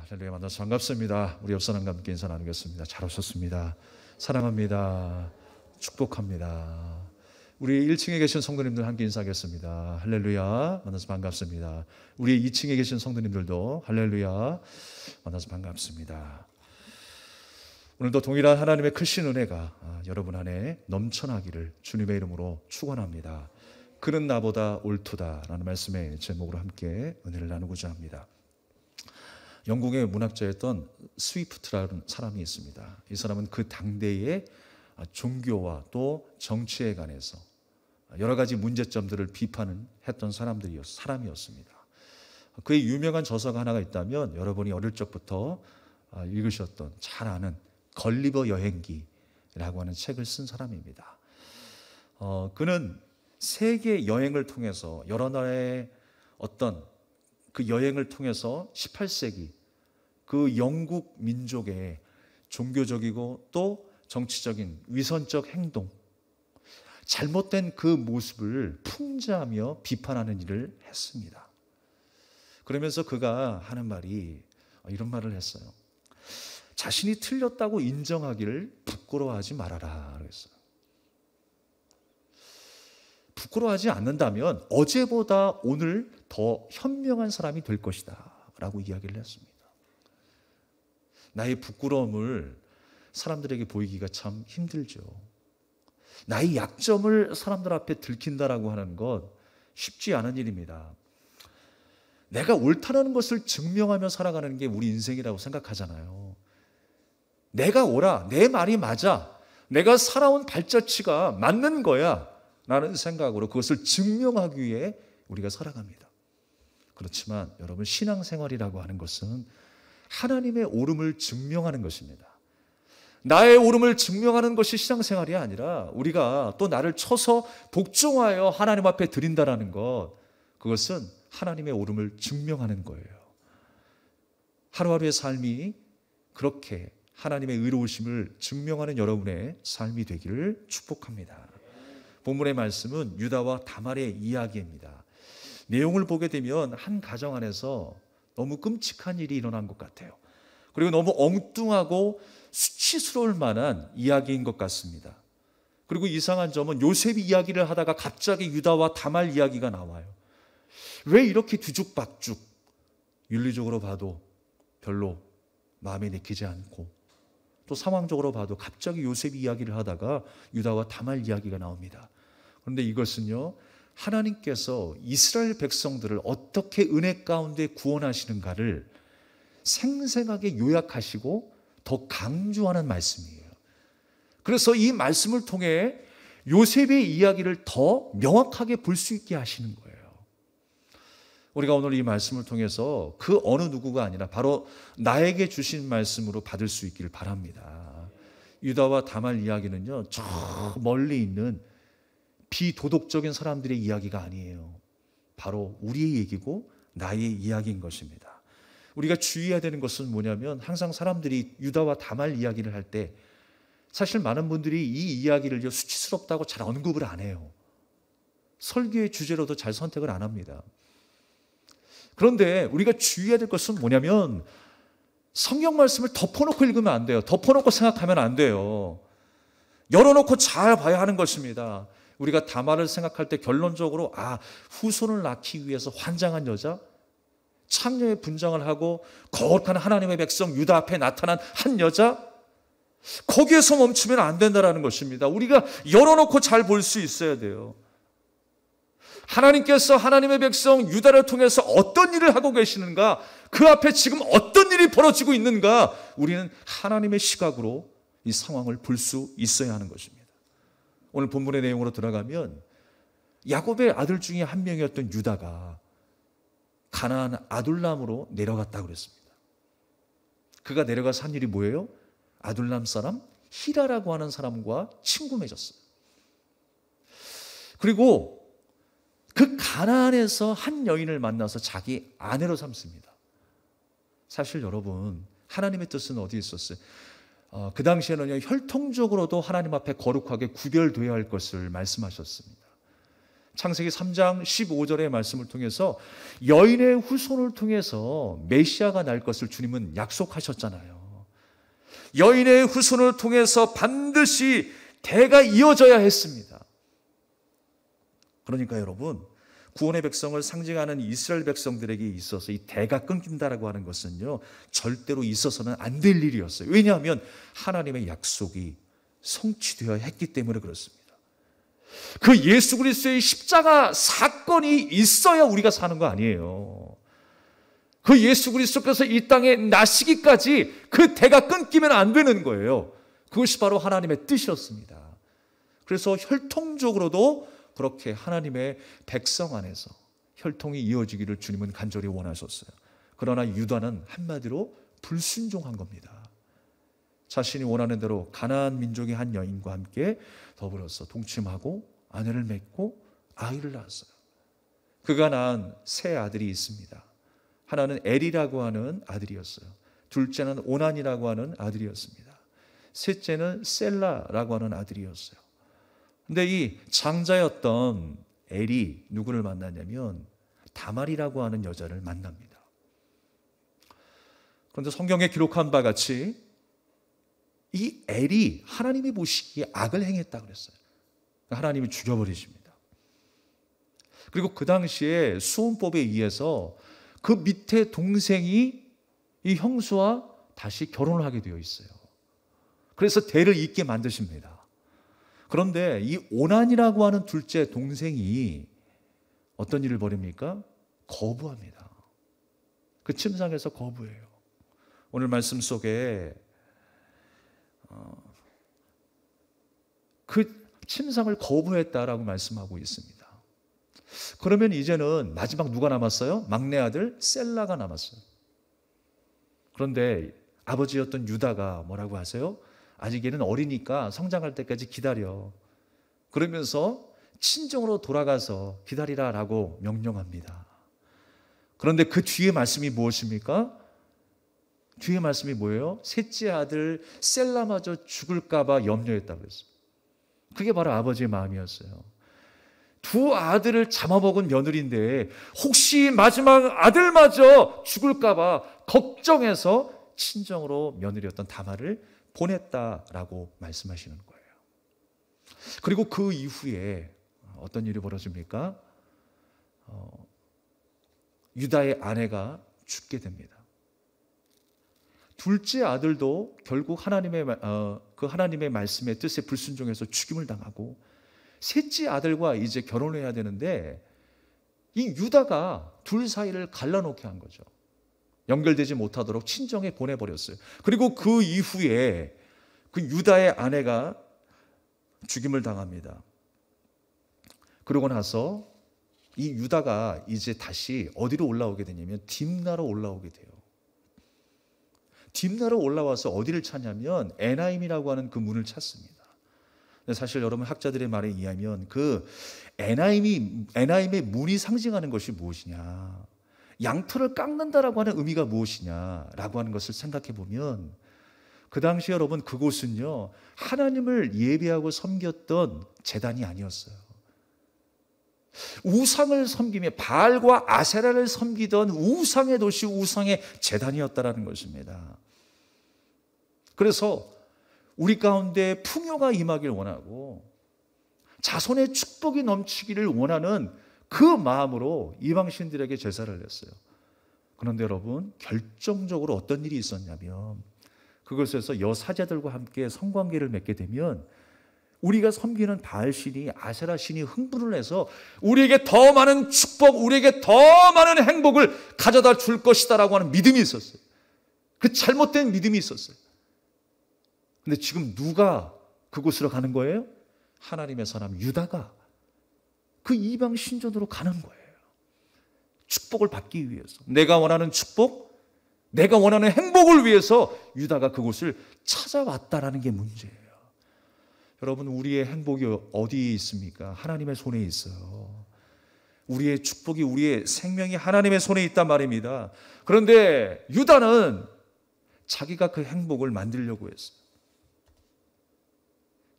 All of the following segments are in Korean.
할렐루야, 만나서 반갑습니다. 우리 옆 사람과 함께 인사 나누겠습니다. 잘 오셨습니다. 사랑합니다. 축복합니다. 우리 1층에 계신 성도님들 함께 인사하겠습니다. 할렐루야, 만나서 반갑습니다. 우리 2층에 계신 성도님들도 할렐루야, 만나서 반갑습니다. 오늘도 동일한 하나님의 크신 은혜가 여러분 안에 넘쳐나기를 주님의 이름으로 축원합니다. 그는 나보다 옳도다라는 말씀의 제목으로 함께 은혜를 나누고자 합니다. 영국의 문학자였던 스위프트라는 사람이 있습니다. 이 사람은 그 당대의 종교와 또 정치에 관해서 여러 가지 문제점들을 비판했던 사람이었습니다. 그의 유명한 저서가 하나가 있다면 여러분이 어릴 적부터 읽으셨던 잘 아는 걸리버 여행기라고 하는 책을 쓴 사람입니다. 그는 세계 여행을 통해서 여러 나라의 어떤 그 여행을 통해서 18세기 그 영국 민족의 종교적이고 또 정치적인 위선적 행동, 잘못된 그 모습을 풍자하며 비판하는 일을 했습니다. 그러면서 그가 하는 말이 이런 말을 했어요. 자신이 틀렸다고 인정하기를 부끄러워하지 말아라 그랬어요. 부끄러워하지 않는다면 어제보다 오늘 더 현명한 사람이 될 것이다 라고 이야기를 했습니다. 나의 부끄러움을 사람들에게 보이기가 참 힘들죠. 나의 약점을 사람들 앞에 들킨다라고 하는 것 쉽지 않은 일입니다. 내가 옳다는 것을 증명하며 살아가는 게 우리 인생이라고 생각하잖아요. 내가 옳아, 내 말이 맞아, 내가 살아온 발자취가 맞는 거야 라는 생각으로 그것을 증명하기 위해 우리가 살아갑니다. 그렇지만 여러분, 신앙생활이라고 하는 것은 하나님의 옳음을 증명하는 것입니다. 나의 옳음을 증명하는 것이 신앙생활이 아니라 우리가 또 나를 쳐서 복종하여 하나님 앞에 드린다라는 것, 그것은 하나님의 옳음을 증명하는 거예요. 하루하루의 삶이 그렇게 하나님의 의로우심을 증명하는 여러분의 삶이 되기를 축복합니다. 본문의 말씀은 유다와 다말의 이야기입니다. 내용을 보게 되면 한 가정 안에서 너무 끔찍한 일이 일어난 것 같아요. 그리고 너무 엉뚱하고 수치스러울 만한 이야기인 것 같습니다. 그리고 이상한 점은 요셉이 이야기를 하다가 갑자기 유다와 다말 이야기가 나와요. 왜 이렇게 뒤죽박죽, 윤리적으로 봐도 별로 마음에 내키지 않고 또 상황적으로 봐도 갑자기 요셉이 이야기를 하다가 유다와 다말 이야기가 나옵니다. 그런데 이것은요, 하나님께서 이스라엘 백성들을 어떻게 은혜 가운데 구원하시는가를 생생하게 요약하시고 더 강조하는 말씀이에요. 그래서 이 말씀을 통해 요셉의 이야기를 더 명확하게 볼 수 있게 하시는 거예요. 우리가 오늘 이 말씀을 통해서 그 어느 누구가 아니라 바로 나에게 주신 말씀으로 받을 수 있기를 바랍니다. 유다와 다말 이야기는요, 저 멀리 있는 비도덕적인 사람들의 이야기가 아니에요. 바로 우리의 얘기고 나의 이야기인 것입니다. 우리가 주의해야 되는 것은 뭐냐면, 항상 사람들이 유다와 다말 이야기를 할 때 사실 많은 분들이 이 이야기를 수치스럽다고 잘 언급을 안 해요. 설교의 주제로도 잘 선택을 안 합니다. 그런데 우리가 주의해야 될 것은 뭐냐면, 성경 말씀을 덮어놓고 읽으면 안 돼요. 덮어놓고 생각하면 안 돼요. 열어놓고 잘 봐야 하는 것입니다. 우리가 다말을 생각할 때 결론적으로 후손을 낳기 위해서 환장한 여자, 창녀의 분장을 하고 거룩한 하나님의 백성 유다 앞에 나타난 한 여자, 거기에서 멈추면 안 된다는 것입니다. 우리가 열어놓고 잘 볼 수 있어야 돼요. 하나님께서 하나님의 백성 유다를 통해서 어떤 일을 하고 계시는가, 그 앞에 지금 어떤 일이 벌어지고 있는가, 우리는 하나님의 시각으로 이 상황을 볼 수 있어야 하는 것입니다. 오늘 본문의 내용으로 들어가면 야곱의 아들 중에 한 명이었던 유다가 가나안 아둘람으로 내려갔다고 그랬습니다. 그가 내려가서 한 일이 뭐예요? 아둘람 사람 히라라고 하는 사람과 친구 맺었어요. 그리고 그 가나안에서 한 여인을 만나서 자기 아내로 삼습니다. 사실 여러분, 하나님의 뜻은 어디에 있었어요? 그 당시에는 혈통적으로도 하나님 앞에 거룩하게 구별되어야 할 것을 말씀하셨습니다. 창세기 3장 15절의 말씀을 통해서 여인의 후손을 통해서 메시아가 날 것을 주님은 약속하셨잖아요. 여인의 후손을 통해서 반드시 대가 이어져야 했습니다. 그러니까 여러분, 구원의 백성을 상징하는 이스라엘 백성들에게 있어서 이 대가 끊긴다라고 하는 것은요, 절대로 있어서는 안 될 일이었어요. 왜냐하면 하나님의 약속이 성취되어야 했기 때문에 그렇습니다. 그 예수 그리스도의 십자가 사건이 있어야 우리가 사는 거 아니에요. 그 예수 그리스도께서 이 땅에 나시기까지 그 대가 끊기면 안 되는 거예요. 그것이 바로 하나님의 뜻이었습니다. 그래서 혈통적으로도 그렇게 하나님의 백성 안에서 혈통이 이어지기를 주님은 간절히 원하셨어요. 그러나 유다는 한마디로 불순종한 겁니다. 자신이 원하는 대로 가나안 민족의 한 여인과 함께 더불어서 동침하고 아내를 맺고 아이를 낳았어요. 그가 낳은 세 아들이 있습니다. 하나는 엘이라고 하는 아들이었어요. 둘째는 오난이라고 하는 아들이었습니다. 셋째는 셀라라고 하는 아들이었어요. 근데 이 장자였던 엘이 누구를 만났냐면 다말이라고 하는 여자를 만납니다. 그런데 성경에 기록한 바 같이 이 엘이 하나님이 보시기에 악을 행했다 그랬어요. 하나님이 죽여버리십니다. 그리고 그 당시에 수혼법에 의해서 그 밑에 동생이 이 형수와 다시 결혼을 하게 되어 있어요. 그래서 대를 잇게 만드십니다. 그런데 이 오난이라고 하는 둘째 동생이 어떤 일을 벌입니까? 거부합니다. 그 침상에서 거부해요. 오늘 말씀 속에 그 침상을 거부했다라고 말씀하고 있습니다. 그러면 이제는 마지막 누가 남았어요? 막내 아들 셀라가 남았어요. 그런데 아버지였던 유다가 뭐라고 하세요? 아직 얘는 어리니까 성장할 때까지 기다려. 그러면서 친정으로 돌아가서 기다리라라고 명령합니다. 그런데 그 뒤에 말씀이 무엇입니까? 뒤에 말씀이 뭐예요? 셋째 아들 셀라마저 죽을까 봐 염려했다고 했어요. 그게 바로 아버지의 마음이었어요. 두 아들을 잡아먹은 며느리인데 혹시 마지막 아들마저 죽을까 봐 걱정해서 친정으로 며느리였던 다말을 보냈다라고 말씀하시는 거예요. 그리고 그 이후에 어떤 일이 벌어집니까? 유다의 아내가 죽게 됩니다. 둘째 아들도 결국 하나님의 말씀의 뜻에 불순종해서 죽임을 당하고, 셋째 아들과 이제 결혼을 해야 되는데 이 유다가 둘 사이를 갈라놓게 한 거죠. 연결되지 못하도록 친정에 보내버렸어요. 그리고 그 이후에 그 유다의 아내가 죽임을 당합니다. 그러고 나서 이 유다가 이제 다시 어디로 올라오게 되냐면 딥나로 올라오게 돼요. 딥나로 올라와서 어디를 찾냐면 에나임이라고 하는 그 문을 찾습니다. 사실 여러분 학자들의 말에 의하면 그 에나임의 문이 상징하는 것이 무엇이냐, 양털을 깎는다라고 하는 의미가 무엇이냐라고 하는 것을 생각해 보면 그 당시 여러분 그곳은요 하나님을 예배하고 섬겼던 제단이 아니었어요. 우상을 섬기며 바알과 아세라를 섬기던 우상의 도시, 우상의 제단이었다라는 것입니다. 그래서 우리 가운데 풍요가 임하길 원하고 자손의 축복이 넘치기를 원하는 그 마음으로 이방신들에게 제사를 냈어요. 그런데 여러분 결정적으로 어떤 일이 있었냐면 그것에서 여사제들과 함께 성관계를 맺게 되면 우리가 섬기는 바알신이, 아세라신이 흥분을 해서 우리에게 더 많은 축복, 우리에게 더 많은 행복을 가져다 줄 것이다라고 하는 믿음이 있었어요. 그 잘못된 믿음이 있었어요. 근데 지금 누가 그곳으로 가는 거예요? 하나님의 사람 유다가 그 이방 신전으로 가는 거예요. 축복을 받기 위해서, 내가 원하는 축복, 내가 원하는 행복을 위해서 유다가 그곳을 찾아왔다라는 게 문제예요. 여러분 우리의 행복이 어디에 있습니까? 하나님의 손에 있어요. 우리의 축복이, 우리의 생명이 하나님의 손에 있단 말입니다. 그런데 유다는 자기가 그 행복을 만들려고 했어요.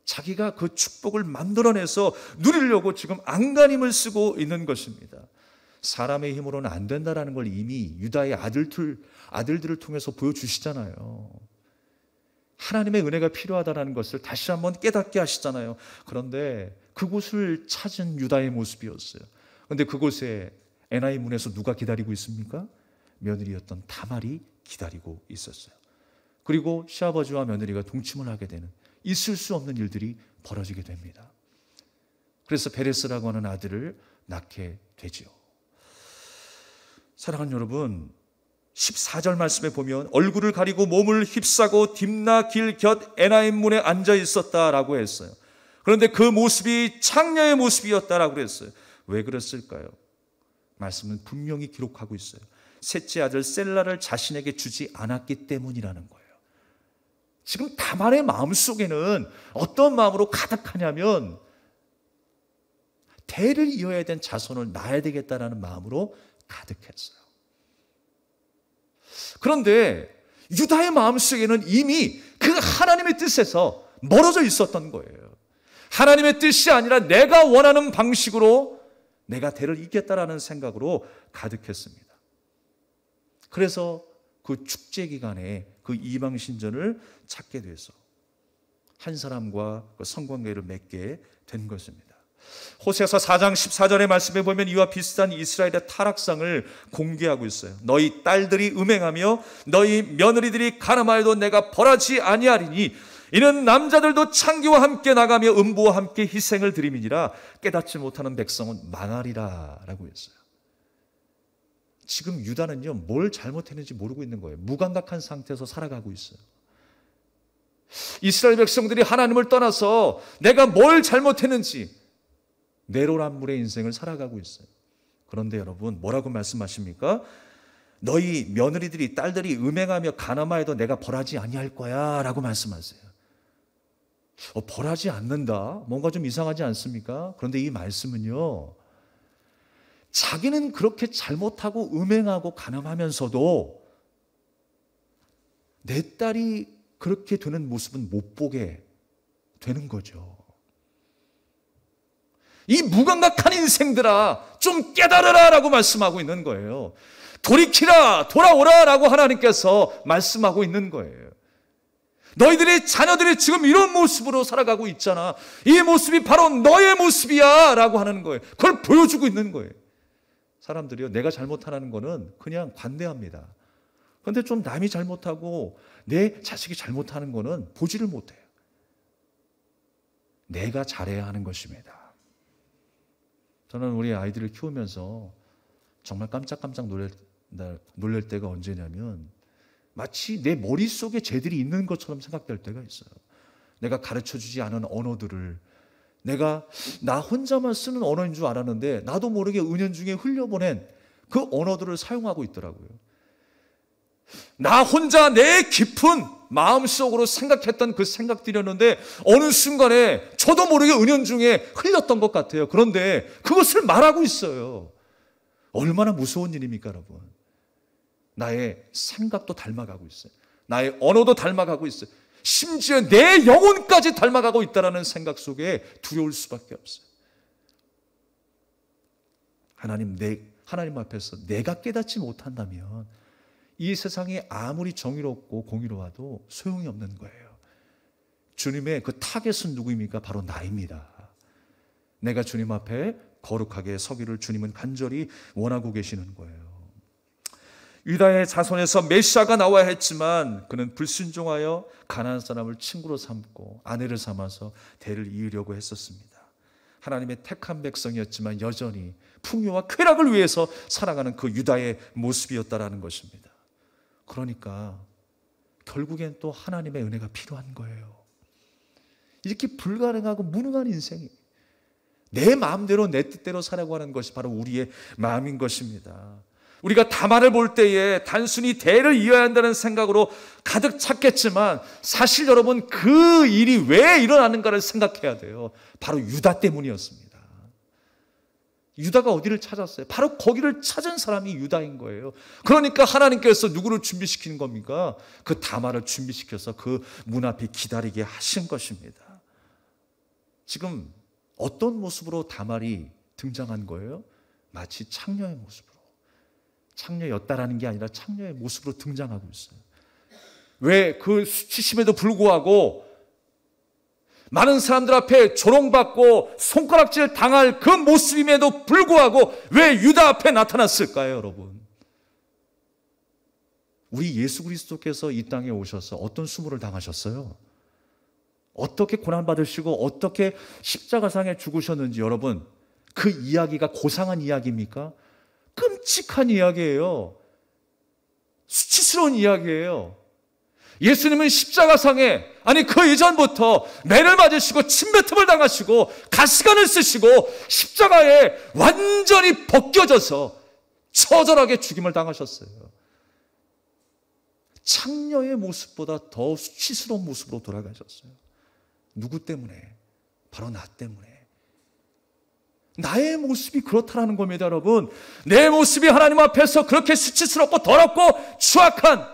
자기가 그 축복을 만들어내서 누리려고 지금 안간힘을 쓰고 있는 것입니다. 사람의 힘으로는 안 된다는 걸 이미 유다의 아들들을 통해서 보여주시잖아요. 하나님의 은혜가 필요하다는 것을 다시 한번 깨닫게 하시잖아요. 그런데 그곳을 찾은 유다의 모습이었어요. 그런데 그곳에 에나이 문에서 누가 기다리고 있습니까? 며느리였던 다말이 기다리고 있었어요. 그리고 시아버지와 며느리가 동침을 하게 되는, 있을 수 없는 일들이 벌어지게 됩니다. 그래서 베레스라고 하는 아들을 낳게 되지요. 사랑하는 여러분, 14절 말씀에 보면 얼굴을 가리고 몸을 휩싸고 딥나 길 곁 에나임 문에 앉아 있었다라고 했어요. 그런데 그 모습이 창녀의 모습이었다라고 그랬어요. 왜 그랬을까요? 말씀은 분명히 기록하고 있어요. 셋째 아들 셀라를 자신에게 주지 않았기 때문이라는 거예요. 지금 다말의 마음속에는 어떤 마음으로 가득하냐면 대를 이어야 된 자손을 낳아야 되겠다라는 마음으로 가득했어요. 그런데 유다의 마음속에는 이미 그 하나님의 뜻에서 멀어져 있었던 거예요. 하나님의 뜻이 아니라 내가 원하는 방식으로 내가 대를 잇겠다라는 생각으로 가득했습니다. 그래서 그 축제 기간에 그 이방 신전을 찾게 돼서 한 사람과 그 성관계를 맺게 된 것입니다. 호세아서 4장 14절의 말씀에 보면 이와 비슷한 이스라엘의 타락상을 공개하고 있어요. 너희 딸들이 음행하며 너희 며느리들이 가늠하여도 내가 벌하지 아니하리니 이는 남자들도 창기와 함께 나가며 음부와 함께 희생을 드림이니라 깨닫지 못하는 백성은 망하리라 라고 했어요. 지금 유다는요, 뭘 잘못했는지 모르고 있는 거예요. 무감각한 상태에서 살아가고 있어요. 이스라엘 백성들이 하나님을 떠나서 내가 뭘 잘못했는지 내로남불의 인생을 살아가고 있어요. 그런데 여러분, 뭐라고 말씀하십니까? 너희 며느리들이 딸들이 음행하며 가늠하여도 내가 벌하지 아니할 거야 라고 말씀하세요. 벌하지 않는다? 뭔가 좀 이상하지 않습니까? 그런데 이 말씀은요, 자기는 그렇게 잘못하고 음행하고 가늠하면서도 내 딸이 그렇게 되는 모습은 못 보게 되는 거죠. 이 무감각한 인생들아, 좀 깨달으라 라고 말씀하고 있는 거예요. 돌이키라, 돌아오라 라고 하나님께서 말씀하고 있는 거예요. 너희들의 자녀들이 지금 이런 모습으로 살아가고 있잖아. 이 모습이 바로 너의 모습이야 라고 하는 거예요. 그걸 보여주고 있는 거예요. 사람들이요, 내가 잘못하는 거는 그냥 관대합니다. 그런데 좀 남이 잘못하고 내 자식이 잘못하는 거는 보지를 못해요. 내가 잘해야 하는 것입니다. 저는 우리 아이들을 키우면서 정말 깜짝깜짝 놀랄 때가 언제냐면 마치 내 머릿속에 쟤들이 있는 것처럼 생각될 때가 있어요. 내가 가르쳐주지 않은 언어들을 내가 나 혼자만 쓰는 언어인 줄 알았는데 나도 모르게 은연중에 흘려보낸 그 언어들을 사용하고 있더라고요. 나 혼자 내 깊은 마음속으로 생각했던 그 생각들이었는데 어느 순간에 저도 모르게 은연중에 흘렸던 것 같아요. 그런데 그것을 말하고 있어요. 얼마나 무서운 일입니까, 여러분? 나의 생각도 닮아가고 있어요. 나의 언어도 닮아가고 있어요. 심지어 내 영혼까지 닮아가고 있다는 생각 속에 두려울 수밖에 없어요. 하나님 앞에서 내가 깨닫지 못한다면 이 세상이 아무리 정의롭고 공의로워도 소용이 없는 거예요. 주님의 그 타겟은 누구입니까? 바로 나입니다. 내가 주님 앞에 거룩하게 서기를 주님은 간절히 원하고 계시는 거예요. 유다의 자손에서 메시아가 나와야 했지만 그는 불순종하여 가나안 사람을 친구로 삼고 아내를 삼아서 대를 이으려고 했었습니다. 하나님의 택한 백성이었지만 여전히 풍요와 쾌락을 위해서 살아가는 그 유다의 모습이었다라는 것입니다. 그러니까 결국엔 또 하나님의 은혜가 필요한 거예요. 이렇게 불가능하고 무능한 인생이 내 마음대로 내 뜻대로 살아가고 하는 것이 바로 우리의 마음인 것입니다. 우리가 다말을 볼 때에 단순히 대를 이어야 한다는 생각으로 가득 찼겠지만 사실 여러분 그 일이 왜 일어나는가를 생각해야 돼요. 바로 유다 때문이었습니다. 유다가 어디를 찾았어요? 바로 거기를 찾은 사람이 유다인 거예요. 그러니까 하나님께서 누구를 준비시킨 겁니까? 그 다말을 준비시켜서 그 문 앞에 기다리게 하신 것입니다. 지금 어떤 모습으로 다말이 등장한 거예요? 마치 창녀의 모습으로. 창녀였다라는 게 아니라 창녀의 모습으로 등장하고 있어요. 왜 그 수치심에도 불구하고 많은 사람들 앞에 조롱받고 손가락질 당할 그 모습임에도 불구하고 왜 유다 앞에 나타났을까요, 여러분? 우리 예수 그리스도께서 이 땅에 오셔서 어떤 수모를 당하셨어요? 어떻게 고난받으시고 어떻게 십자가상에 죽으셨는지 여러분, 그 이야기가 고상한 이야기입니까? 끔찍한 이야기예요. 수치스러운 이야기예요. 예수님은 십자가상에, 아니 그 이전부터 매를 맞으시고 침뱉음을 당하시고 가시관을 쓰시고 십자가에 완전히 벗겨져서 처절하게 죽임을 당하셨어요. 창녀의 모습보다 더 수치스러운 모습으로 돌아가셨어요. 누구 때문에? 바로 나 때문에. 나의 모습이 그렇다라는 겁니다, 여러분. 내 모습이 하나님 앞에서 그렇게 수치스럽고 더럽고 추악한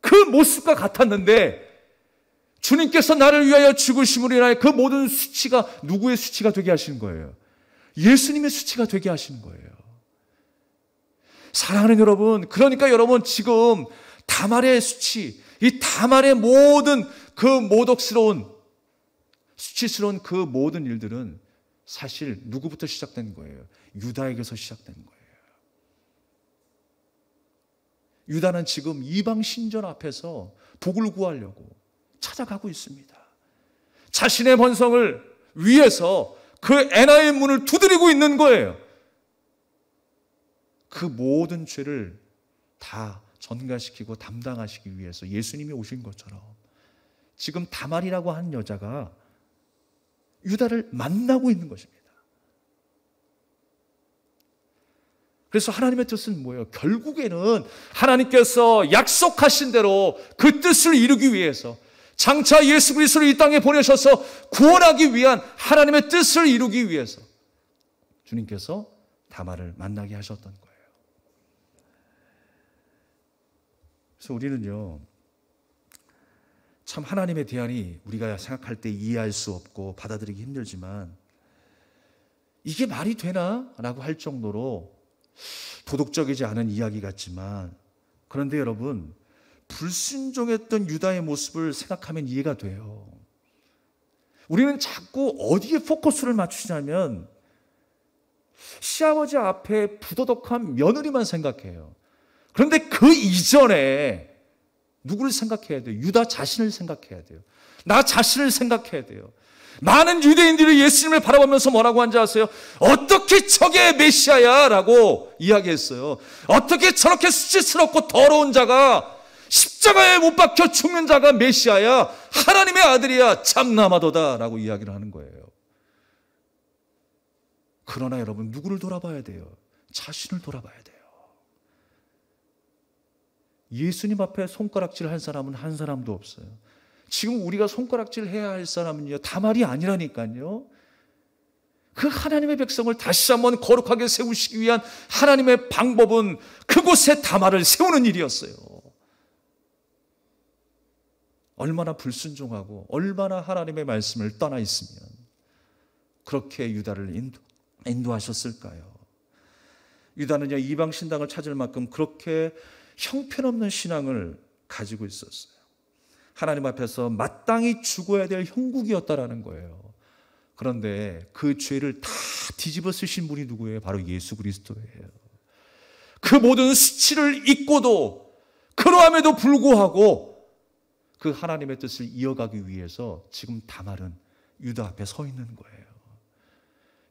그 모습과 같았는데 주님께서 나를 위하여 죽으심으로 인하여 그 모든 수치가 누구의 수치가 되게 하시는 거예요? 예수님의 수치가 되게 하시는 거예요. 사랑하는 여러분, 그러니까 여러분 지금 다말의 수치, 이 다말의 모든 그 모독스러운 수치스러운 그 모든 일들은 사실 누구부터 시작된 거예요? 유다에게서 시작된 거예요. 유다는 지금 이방 신전 앞에서 복을 구하려고 찾아가고 있습니다. 자신의 번성을 위해서 그 에나의 문을 두드리고 있는 거예요. 그 모든 죄를 다 전가시키고 담당하시기 위해서 예수님이 오신 것처럼 지금 다말이라고 하는 여자가 유다를 만나고 있는 것입니다. 그래서 하나님의 뜻은 뭐예요? 결국에는 하나님께서 약속하신 대로 그 뜻을 이루기 위해서 장차 예수 그리스도를 이 땅에 보내셔서 구원하기 위한 하나님의 뜻을 이루기 위해서 주님께서 다말을 만나게 하셨던 거예요. 그래서 우리는요, 참 하나님의 대안이 우리가 생각할 때 이해할 수 없고 받아들이기 힘들지만 이게 말이 되나? 라고 할 정도로 도덕적이지 않은 이야기 같지만, 그런데 여러분, 불순종했던 유다의 모습을 생각하면 이해가 돼요. 우리는 자꾸 어디에 포커스를 맞추냐면 시아버지 앞에 부도덕한 며느리만 생각해요. 그런데 그 이전에 누구를 생각해야 돼요? 유다 자신을 생각해야 돼요. 나 자신을 생각해야 돼요. 많은 유대인들이 예수님을 바라보면서 뭐라고 한지 아세요? 어떻게 저게 메시아야? 라고 이야기했어요. 어떻게 저렇게 수치스럽고 더러운 자가, 십자가에 못 박혀 죽는 자가 메시아야? 하나님의 아들이야. 참나마도다. 라고 이야기를 하는 거예요. 그러나 여러분, 누구를 돌아봐야 돼요? 자신을 돌아봐야 돼요. 예수님 앞에 손가락질 한 사람은 한 사람도 없어요. 지금 우리가 손가락질 해야 할 사람은요, 다말이 아니라니까요. 그 하나님의 백성을 다시 한번 거룩하게 세우시기 위한 하나님의 방법은 그곳에 다말을 세우는 일이었어요. 얼마나 불순종하고 얼마나 하나님의 말씀을 떠나 있으면 그렇게 유다를 인도하셨을까요? 유다는요, 이방 신당을 찾을 만큼 그렇게 형편없는 신앙을 가지고 있었어요. 하나님 앞에서 마땅히 죽어야 될 형국이었다라는 거예요. 그런데 그 죄를 다 뒤집어 쓰신 분이 누구예요? 바로 예수 그리스도예요. 그 모든 수치를 잊고도 그러함에도 불구하고 그 하나님의 뜻을 이어가기 위해서 지금 다말은 유다 앞에 서 있는 거예요.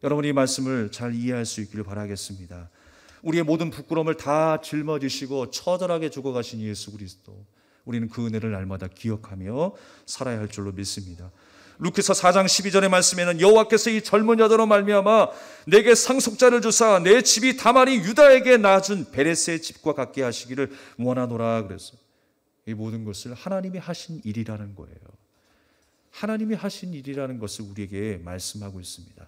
여러분이 이 말씀을 잘 이해할 수 있기를 바라겠습니다. 우리의 모든 부끄러움을 다 짊어지시고 처절하게 죽어가신 예수 그리스도, 우리는 그 은혜를 날마다 기억하며 살아야 할 줄로 믿습니다. 루카서 4장 12절의 말씀에는 여호와께서 이 젊은 여자로 말미암아 내게 상속자를 주사 내 집이 다말이 유다에게 낳아준 베레스의 집과 같게 하시기를 원하노라 그랬어요. 이 모든 것을 하나님이 하신 일이라는 거예요. 하나님이 하신 일이라는 것을 우리에게 말씀하고 있습니다.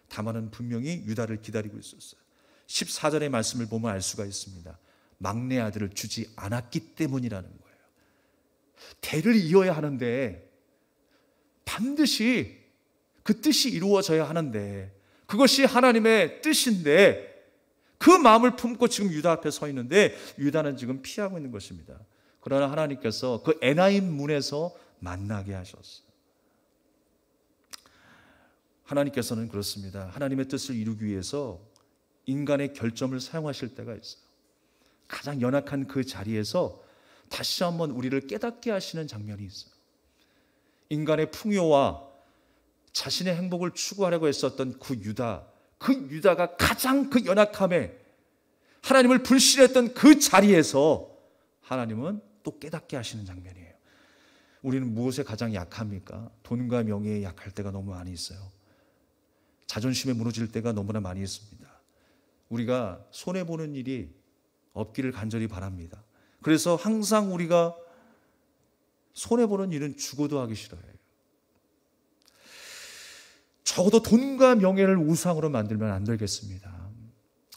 다말은 분명히 유다를 기다리고 있었어요. 14절의 말씀을 보면 알 수가 있습니다. 막내 아들을 주지 않았기 때문이라는 거예요. 대를 이어야 하는데 반드시 그 뜻이 이루어져야 하는데, 그것이 하나님의 뜻인데 그 마음을 품고 지금 유다 앞에 서 있는데 유다는 지금 피하고 있는 것입니다. 그러나 하나님께서 그 에나임 문에서 만나게 하셨어요. 하나님께서는 그렇습니다. 하나님의 뜻을 이루기 위해서 인간의 결점을 사용하실 때가 있어요. 가장 연약한 그 자리에서 다시 한번 우리를 깨닫게 하시는 장면이 있어요. 인간의 풍요와 자신의 행복을 추구하려고 했었던 그 유다가 가장 그 연약함에 하나님을 불신했던 그 자리에서 하나님은 또 깨닫게 하시는 장면이에요. 우리는 무엇에 가장 약합니까? 돈과 명예에 약할 때가 너무 많이 있어요. 자존심에 무너질 때가 너무나 많이 있습니다. 우리가 손해보는 일이 없기를 간절히 바랍니다. 그래서 항상 우리가 손해보는 일은 죽어도 하기 싫어요. 적어도 돈과 명예를 우상으로 만들면 안 되겠습니다.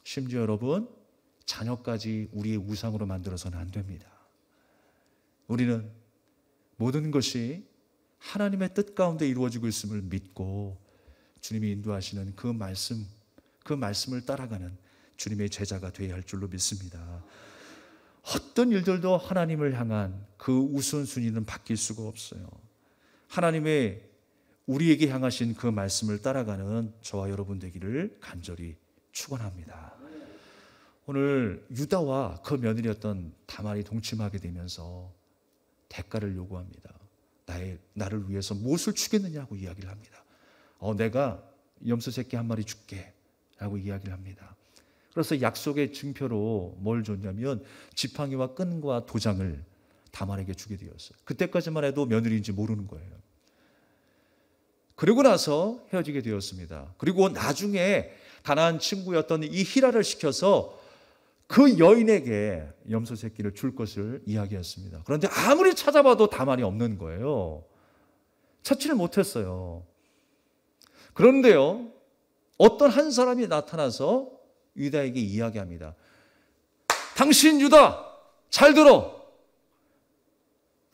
심지어 여러분, 자녀까지 우리의 우상으로 만들어서는 안 됩니다. 우리는 모든 것이 하나님의 뜻 가운데 이루어지고 있음을 믿고 주님이 인도하시는 그 말씀을 따라가는 주님의 제자가 되어야 할 줄로 믿습니다. 어떤 일들도 하나님을 향한 그 우선순위는 바뀔 수가 없어요. 하나님의 우리에게 향하신 그 말씀을 따라가는 저와 여러분 되기를 간절히 축원합니다. 오늘 유다와 그 며느리였던 다말이 동침하게 되면서 대가를 요구합니다. 나를 위해서 무엇을 주겠느냐고 이야기를 합니다. 내가 염소 새끼 한 마리 줄게 라고 이야기를 합니다. 그래서 약속의 증표로 뭘 줬냐면 지팡이와 끈과 도장을 다말에게 주게 되었어요. 그때까지만 해도 며느리인지 모르는 거예요. 그리고 나서 헤어지게 되었습니다. 그리고 나중에 가나안 친구였던 이 히라를 시켜서 그 여인에게 염소 새끼를 줄 것을 이야기했습니다. 그런데 아무리 찾아봐도 다말이 없는 거예요. 찾지를 못했어요. 그런데요, 어떤 한 사람이 나타나서 유다에게 이야기합니다. 당신 유다, 잘 들어.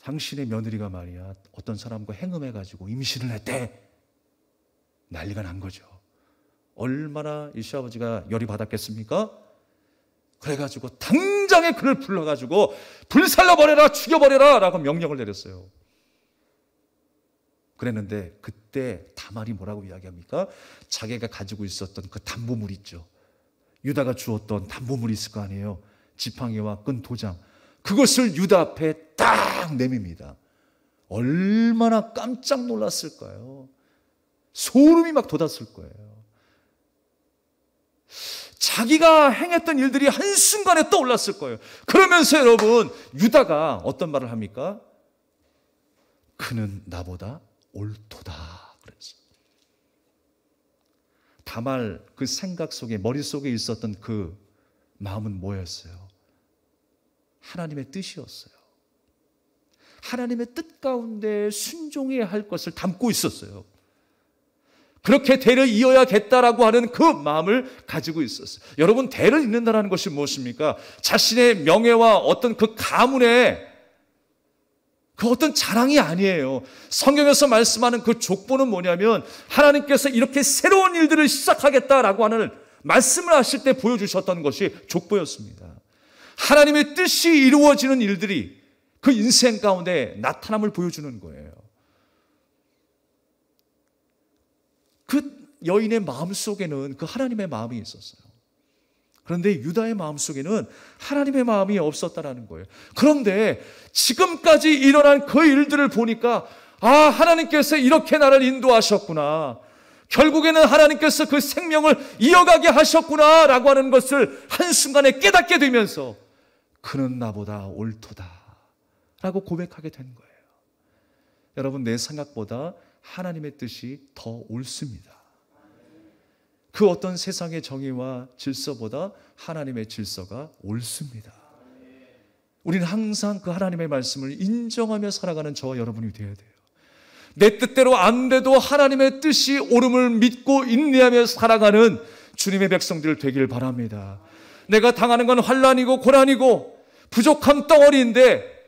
당신의 며느리가 말이야, 어떤 사람과 행음해가지고 임신을 했대. 난리가 난 거죠. 얼마나 이 시아버지가 열이 받았겠습니까? 그래가지고 당장에 그를 불러가지고 불살라버려라, 죽여버려라 라고 명령을 내렸어요. 그랬는데 그때 다말이 뭐라고 이야기합니까? 자기가 가지고 있었던 그 담보물 있죠. 유다가 주었던 담보물이 있을 거 아니에요. 지팡이와 끈 도장. 그것을 유다 앞에 딱 내밉니다. 얼마나 깜짝 놀랐을까요? 소름이 막 돋았을 거예요. 자기가 행했던 일들이 한순간에 떠올랐을 거예요. 그러면서 여러분, 유다가 어떤 말을 합니까? 그는 나보다 옳도다 그랬어요. 다말 그 생각 속에, 머릿속에 있었던 그 마음은 뭐였어요? 하나님의 뜻이었어요. 하나님의 뜻 가운데 순종해야 할 것을 담고 있었어요. 그렇게 대를 이어야겠다라고 하는 그 마음을 가지고 있었어요. 여러분, 대를 잇는다는 것이 무엇입니까? 자신의 명예와 어떤 그 가문의 그 어떤 자랑이 아니에요. 성경에서 말씀하는 그 족보는 뭐냐면 하나님께서 이렇게 새로운 일들을 시작하겠다라고 하는 말씀을 하실 때 보여주셨던 것이 족보였습니다. 하나님의 뜻이 이루어지는 일들이 그 인생 가운데 나타남을 보여주는 거예요. 그 여인의 마음속에는 그 하나님의 마음이 있었어요. 그런데 유다의 마음속에는 하나님의 마음이 없었다라는 거예요. 그런데 지금까지 일어난 그 일들을 보니까 하나님께서 이렇게 나를 인도하셨구나. 결국에는 하나님께서 그 생명을 이어가게 하셨구나 라고 하는 것을 한순간에 깨닫게 되면서 그는 나보다 옳도다 라고 고백하게 된 거예요. 여러분, 내 생각보다 하나님의 뜻이 더 옳습니다. 그 어떤 세상의 정의와 질서보다 하나님의 질서가 옳습니다. 우리는 항상 그 하나님의 말씀을 인정하며 살아가는 저와 여러분이 되어야 돼요. 내 뜻대로 안 돼도 하나님의 뜻이 옳음을 믿고 인내하며 살아가는 주님의 백성들 되길 바랍니다. 내가 당하는 건 환난이고 고난이고 부족함 덩어리인데,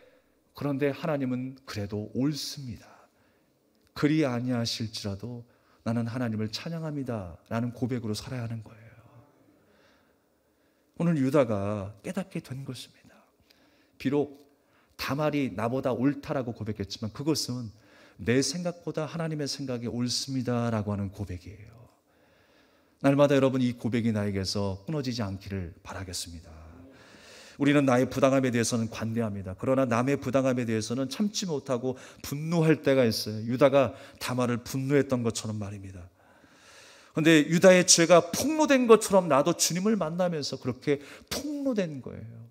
그런데 하나님은 그래도 옳습니다. 그리 아니하실지라도 나는 하나님을 찬양합니다 라는 고백으로 살아야 하는 거예요. 오늘 유다가 깨닫게 된 것입니다. 비록 다말이 나보다 옳다라고 고백했지만 그것은 내 생각보다 하나님의 생각이 옳습니다 라고 하는 고백이에요. 날마다 여러분 이 고백이 나에게서 끊어지지 않기를 바라겠습니다. 우리는 나의 부당함에 대해서는 관대합니다. 그러나 남의 부당함에 대해서는 참지 못하고 분노할 때가 있어요. 유다가 다말을 분노했던 것처럼 말입니다. 그런데 유다의 죄가 폭로된 것처럼 나도 주님을 만나면서 그렇게 폭로된 거예요.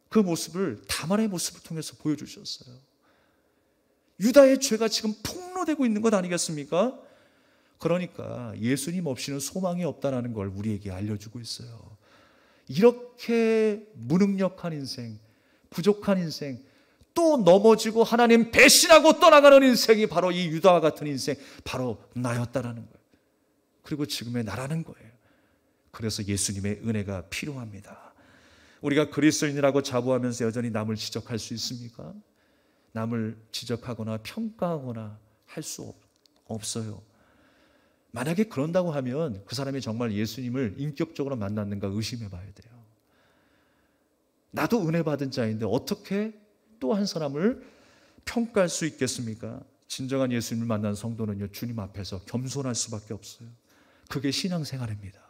그 모습을 다말의 모습을 통해서 보여주셨어요. 유다의 죄가 지금 폭로되고 있는 것 아니겠습니까? 그러니까 예수님 없이는 소망이 없다는 걸 우리에게 알려주고 있어요. 이렇게 무능력한 인생, 부족한 인생, 또 넘어지고 하나님 배신하고 떠나가는 인생이 바로 이 유다와 같은 인생, 바로 나였다라는 거예요. 그리고 지금의 나라는 거예요. 그래서 예수님의 은혜가 필요합니다. 우리가 그리스도인이라고 자부하면서 여전히 남을 지적할 수 있습니까? 남을 지적하거나 평가하거나 할 수 없어요. 만약에 그런다고 하면 그 사람이 정말 예수님을 인격적으로 만났는가 의심해 봐야 돼요. 나도 은혜 받은 자인데 어떻게 또 한 사람을 평가할 수 있겠습니까? 진정한 예수님을 만난 성도는요, 주님 앞에서 겸손할 수밖에 없어요. 그게 신앙생활입니다.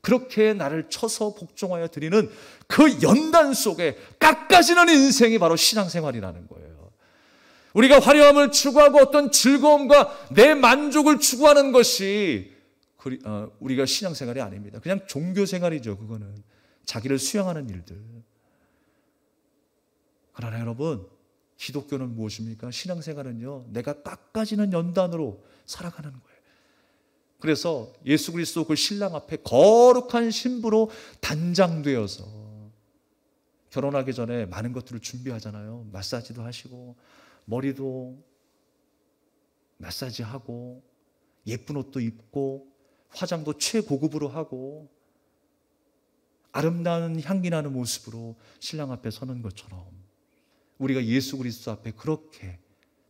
그렇게 나를 쳐서 복종하여 드리는 그 연단 속에 깎아지는 인생이 바로 신앙생활이라는 거예요. 우리가 화려함을 추구하고 어떤 즐거움과 내 만족을 추구하는 것이 우리가 신앙생활이 아닙니다. 그냥 종교생활이죠. 그거는 자기를 수양하는 일들. 그러나 여러분, 기독교는 무엇입니까? 신앙생활은요, 내가 깎아지는 연단으로 살아가는 거예요. 그래서 예수 그리스도 그 신랑 앞에 거룩한 신부로 단장되어서 결혼하기 전에 많은 것들을 준비하잖아요. 마사지도 하시고 머리도 마사지하고 예쁜 옷도 입고 화장도 최고급으로 하고 아름다운 향기 나는 모습으로 신랑 앞에 서는 것처럼 우리가 예수 그리스도 앞에 그렇게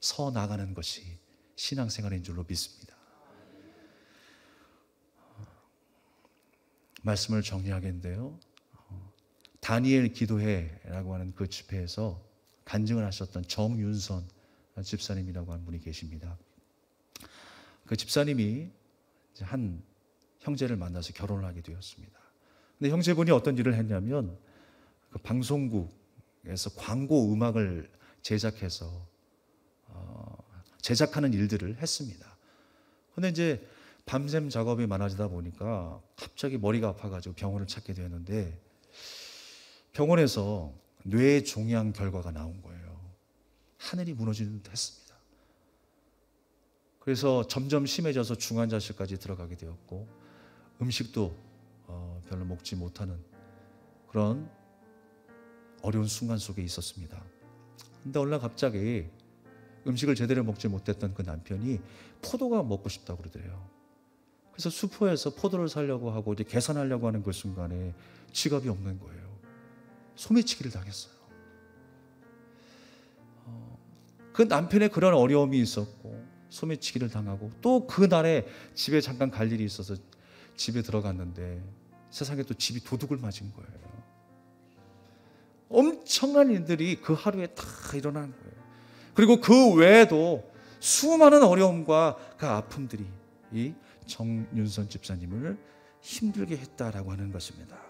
서 나가는 것이 신앙생활인 줄로 믿습니다. 말씀을 정리하겠는데요, 다니엘 기도회라고 하는 그 집회에서 간증을 하셨던 정윤선 집사님이라고 하는 분이 계십니다. 그 집사님이 한 형제를 만나서 결혼을 하게 되었습니다. 근데 형제분이 어떤 일을 했냐면 그 방송국에서 광고 음악을 제작해서 제작하는 일들을 했습니다. 근데 이제 밤샘 작업이 많아지다 보니까 갑자기 머리가 아파가지고 병원을 찾게 되었는데 병원에서 뇌 종양 결과가 나온 거예요. 하늘이 무너지는 듯 했습니다. 그래서 점점 심해져서 중환자실까지 들어가게 되었고 음식도 별로 먹지 못하는 그런 어려운 순간 속에 있었습니다. 근데 어느 날 갑자기 음식을 제대로 먹지 못했던 그 남편이 포도가 먹고 싶다고 그러더래요. 그래서 슈퍼에서 포도를 사려고 하고 이제 계산하려고 하는 그 순간에 지갑이 없는 거예요. 소매치기를 당했어요. 그 남편의 그런 어려움이 있었고 소매치기를 당하고 또 그날에 집에 잠깐 갈 일이 있어서 집에 들어갔는데 세상에 또 집이 도둑을 맞은 거예요. 엄청난 일들이 그 하루에 다 일어난 거예요. 그리고 그 외에도 수많은 어려움과 그 아픔들이 이 정윤선 집사님을 힘들게 했다라고 하는 것입니다.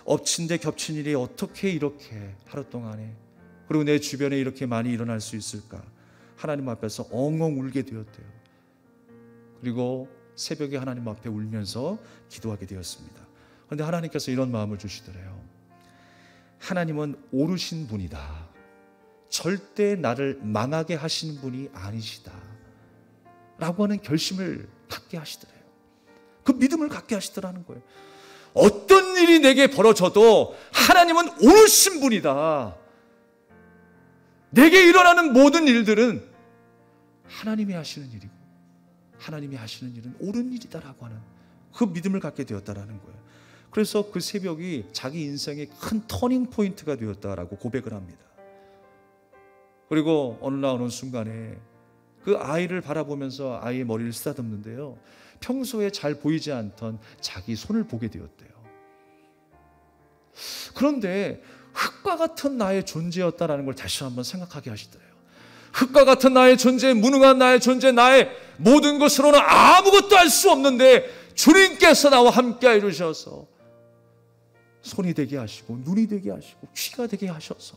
엎친 데 겹친 일이 어떻게 이렇게 하루 동안에 그리고 내 주변에 이렇게 많이 일어날 수 있을까? 하나님 앞에서 엉엉 울게 되었대요. 그리고 새벽에 하나님 앞에 울면서 기도하게 되었습니다. 그런데 하나님께서 이런 마음을 주시더래요. 하나님은 옳으신 분이다. 절대 나를 망하게 하시는 분이 아니시다. 라고 하는 결심을 갖게 하시더래요. 그 믿음을 갖게 하시더라는 거예요. 어떤 일이 내게 벌어져도 하나님은 옳으신 분이다. 내게 일어나는 모든 일들은 하나님이 하시는 일이고 하나님이 하시는 일은 옳은 일이다라고 하는 그 믿음을 갖게 되었다라는 거예요. 그래서 그 새벽이 자기 인생의 큰 터닝 포인트가 되었다라고 고백을 합니다. 그리고 어느 날 어느 순간에 그 그 아이를 바라보면서 아이의 머리를 쓰다듬는데요, 평소에 잘 보이지 않던 자기 손을 보게 되었대요. 그런데 흙과 같은 나의 존재였다라는 걸 다시 한번 생각하게 하시더래요. 흙과 같은 나의 존재, 무능한 나의 존재, 나의 모든 것으로는 아무것도 할 수 없는데 주님께서 나와 함께 이루셔서 손이 되게 하시고 눈이 되게 하시고 귀가 되게 하셔서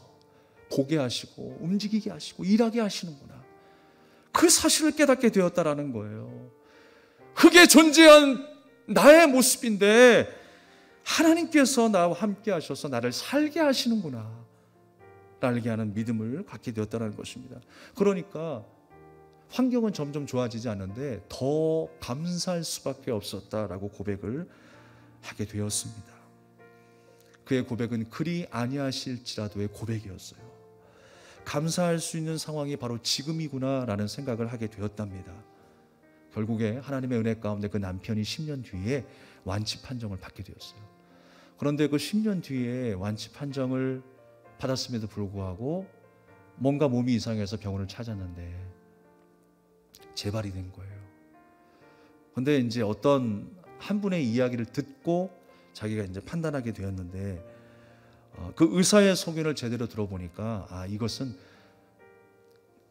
보게 하시고 움직이게 하시고 일하게 하시는구나. 그 사실을 깨닫게 되었다라는 거예요. 흙에 존재한 나의 모습인데 하나님께서 나와 함께 하셔서 나를 살게 하시는구나, 알게 하는 믿음을 갖게 되었다는 것입니다. 그러니까 환경은 점점 좋아지지 않는데 더 감사할 수밖에 없었다라고 고백을 하게 되었습니다. 그의 고백은 그리 아니하실지라도의 고백이었어요. 감사할 수 있는 상황이 바로 지금이구나라는 생각을 하게 되었답니다. 결국에 하나님의 은혜 가운데 그 남편이 10년 뒤에 완치 판정을 받게 되었어요. 그런데 그 10년 뒤에 완치 판정을 받았음에도 불구하고 뭔가 몸이 이상해서 병원을 찾았는데 재발이 된 거예요. 그런데 이제 어떤 한 분의 이야기를 듣고 자기가 이제 판단하게 되었는데, 그 의사의 소견을 제대로 들어보니까 이것은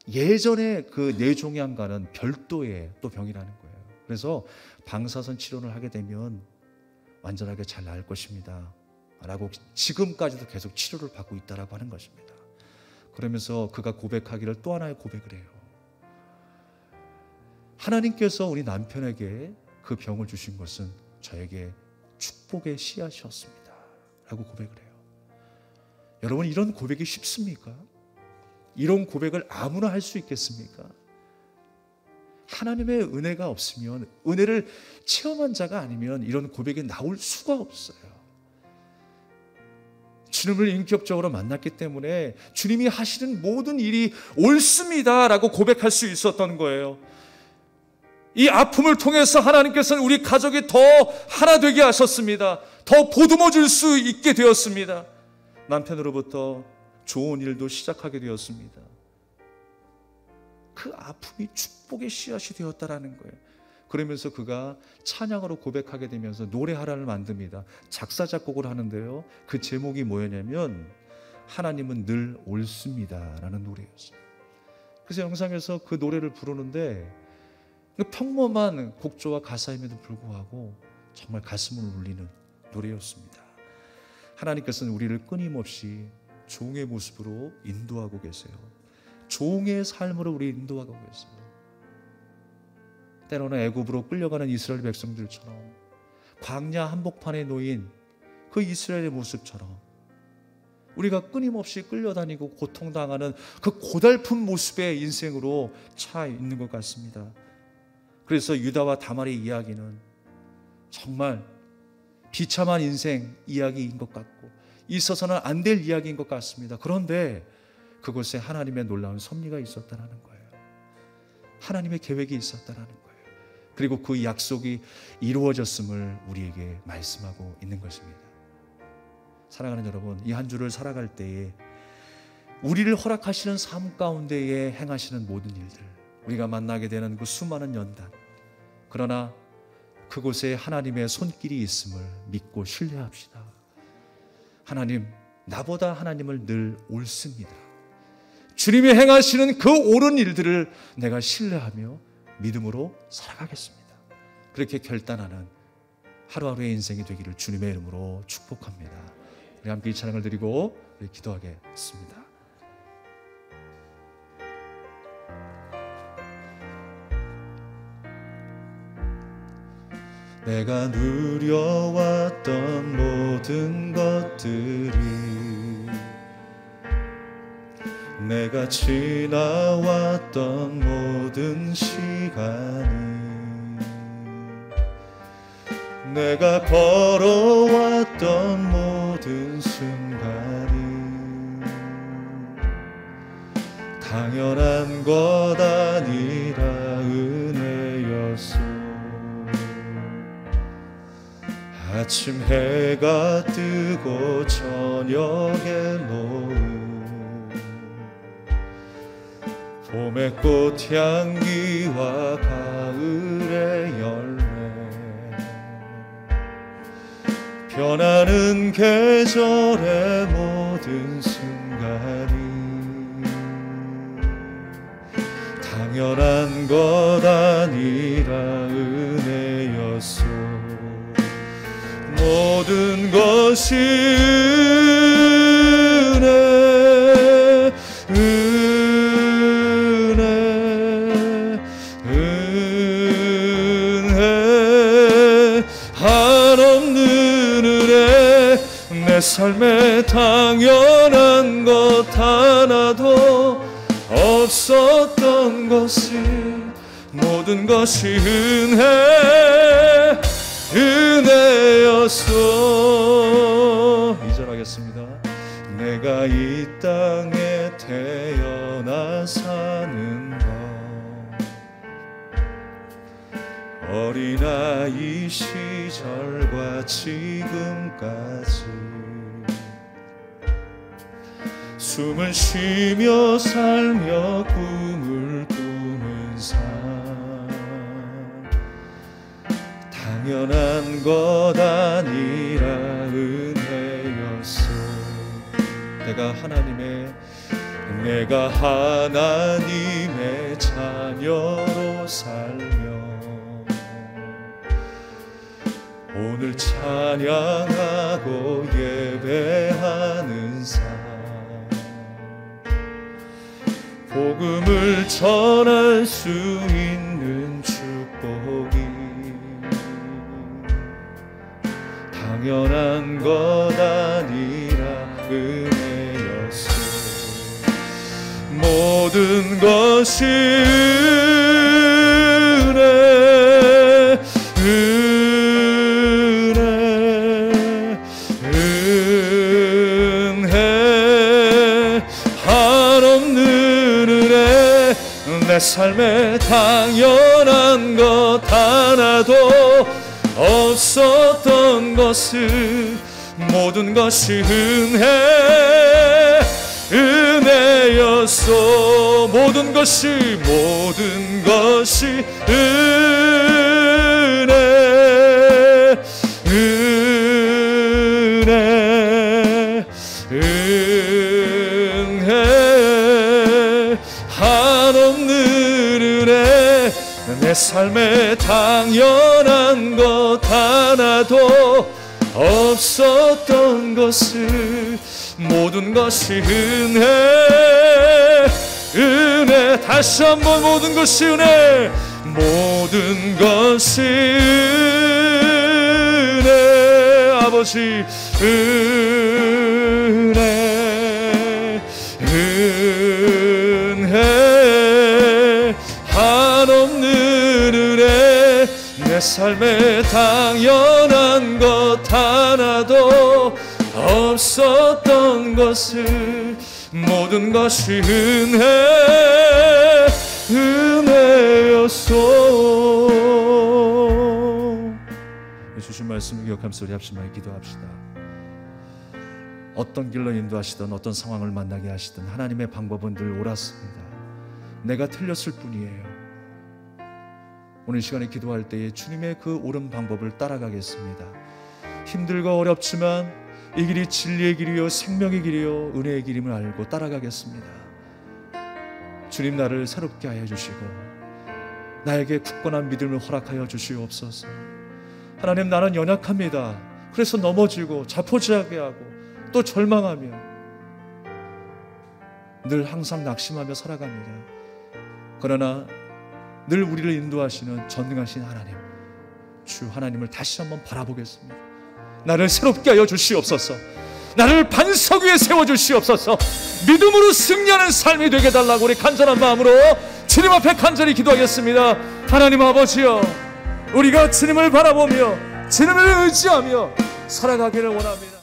예전에 그 뇌종양과는 별도의 또 병이라는 거예요. 그래서 방사선 치료를 하게 되면 완전하게 잘 나을 것입니다 라고 지금까지도 계속 치료를 받고 있다라고 하는 것입니다. 그러면서 그가 고백하기를 또 하나의 고백을 해요. 하나님께서 우리 남편에게 그 병을 주신 것은 저에게 축복의 씨앗이었습니다 라고 고백을 해요. 여러분, 이런 고백이 쉽습니까? 이런 고백을 아무나 할 수 있겠습니까? 하나님의 은혜가 없으면, 은혜를 체험한 자가 아니면 이런 고백이 나올 수가 없어요. 주님을 인격적으로 만났기 때문에 주님이 하시는 모든 일이 옳습니다 라고 고백할 수 있었던 거예요. 이 아픔을 통해서 하나님께서는 우리 가족이 더 하나 되게 하셨습니다. 더 보듬어 줄 수 있게 되었습니다. 남편으로부터 좋은 일도 시작하게 되었습니다. 그 아픔이 축복의 씨앗이 되었다라는 거예요. 그러면서 그가 찬양으로 고백하게 되면서 노래 하나를 만듭니다. 작사 작곡을 하는데요, 그 제목이 뭐였냐면 하나님은 늘 옳습니다 라는 노래였어요. 그래서 영상에서 그 노래를 부르는데 평범한 곡조와 가사임에도 불구하고 정말 가슴을 울리는 노래였습니다. 하나님께서는 우리를 끊임없이 종의 모습으로 인도하고 계세요. 종의 삶으로 우리 인도하고 계세요. 때로는 애굽으로 끌려가는 이스라엘 백성들처럼, 광야 한복판에 놓인 그 이스라엘의 모습처럼 우리가 끊임없이 끌려다니고 고통당하는 그 고달픈 모습의 인생으로 차 있는 것 같습니다. 그래서 유다와 다말의 이야기는 정말 비참한 인생 이야기인 것 같고 있어서는 안 될 이야기인 것 같습니다. 그런데 그곳에 하나님의 놀라운 섭리가 있었다는 거예요. 하나님의 계획이 있었다는 거예요. 그리고 그 약속이 이루어졌음을 우리에게 말씀하고 있는 것입니다. 사랑하는 여러분, 이 한 주를 살아갈 때에 우리를 허락하시는 삶 가운데에 행하시는 모든 일들, 우리가 만나게 되는 그 수많은 연단, 그러나 그곳에 하나님의 손길이 있음을 믿고 신뢰합시다. 하나님, 나보다 하나님을 늘 옳습니다. 주님이 행하시는 그 옳은 일들을 내가 신뢰하며 믿음으로 살아가겠습니다. 그렇게 결단하는 하루하루의 인생이 되기를 주님의 이름으로 축복합니다. 우리 함께 이 찬양을 드리고 우리 기도하겠습니다. 내가 누려왔던 모든 것들이, 내가 지나왔던 모든 시간이, 내가 걸어왔던 모든 순간이 당연한 것 아니라 은혜였소. 아침 해가 뜨고 저녁에 놓은 봄의 꽃향기와 가을의 열매, 변하는 계절의 모든 순간이 당연한 것 아니라 은혜였소. 모든 것이 은혜, 은혜, 은혜, 한없는 은혜. 내 삶에 당연한 것 하나도 없었던 것이 모든 것이 은혜, 은혜였소. 2절 하겠습니다. 내가 이 땅에 태어나 사는 것, 어린아이 시절과 지금까지 숨을 쉬며 살며 꿈을 꾸는 삶, 당연한 것 아니라 은혜였소. 내가 하나님의 자녀로 살며 오늘 찬양하고 예배하는 삶, 복음을 전할 수 있는 축복이 당연한 것 아니라 은혜였소. 모든 것이 은혜, 은혜, 은혜, 한없는 은혜. 내 삶에 당연한 것 하나도 없었던 것을 모든 것이 은혜, 은혜였소. 모든 것이 은혜, 은혜, 은혜, 한없는 은혜. 내 삶에 당연한 것 하나도 없었던 것을 모든 것이 은혜, 은혜. 다시 한번 모든 것이 은혜, 모든 것이 은혜. 아버지 은혜, 은혜, 한없는 은혜. 내 삶에 당연한 것 하나도 없었던 것을 모든 것이 은혜, 은혜였소. 주신 말씀을 기억하면서 우리 합심하여 기도합시다. 어떤 길로 인도하시든 어떤 상황을 만나게 하시든 하나님의 방법은 늘 옳았습니다. 내가 틀렸을 뿐이에요. 오늘 시간에 기도할 때에 주님의 그 옳은 방법을 따라가겠습니다. 힘들고 어렵지만 이 길이 진리의 길이요 생명의 길이요 은혜의 길임을 알고 따라가겠습니다. 주님, 나를 새롭게 하여 주시고 나에게 굳건한 믿음을 허락하여 주시옵소서. 하나님, 나는 연약합니다. 그래서 넘어지고 자포자기하게 하고 또 절망하며 늘 항상 낙심하며 살아갑니다. 그러나 늘 우리를 인도하시는 전능하신 하나님, 주 하나님을 다시 한번 바라보겠습니다. 나를 새롭게 하여 주시옵소서. 나를 반석 위에 세워주시옵소서. 믿음으로 승리하는 삶이 되게 해달라고 우리 간절한 마음으로 주님 앞에 간절히 기도하겠습니다. 하나님 아버지여, 우리가 주님을 바라보며 주님을 의지하며 살아가기를 원합니다.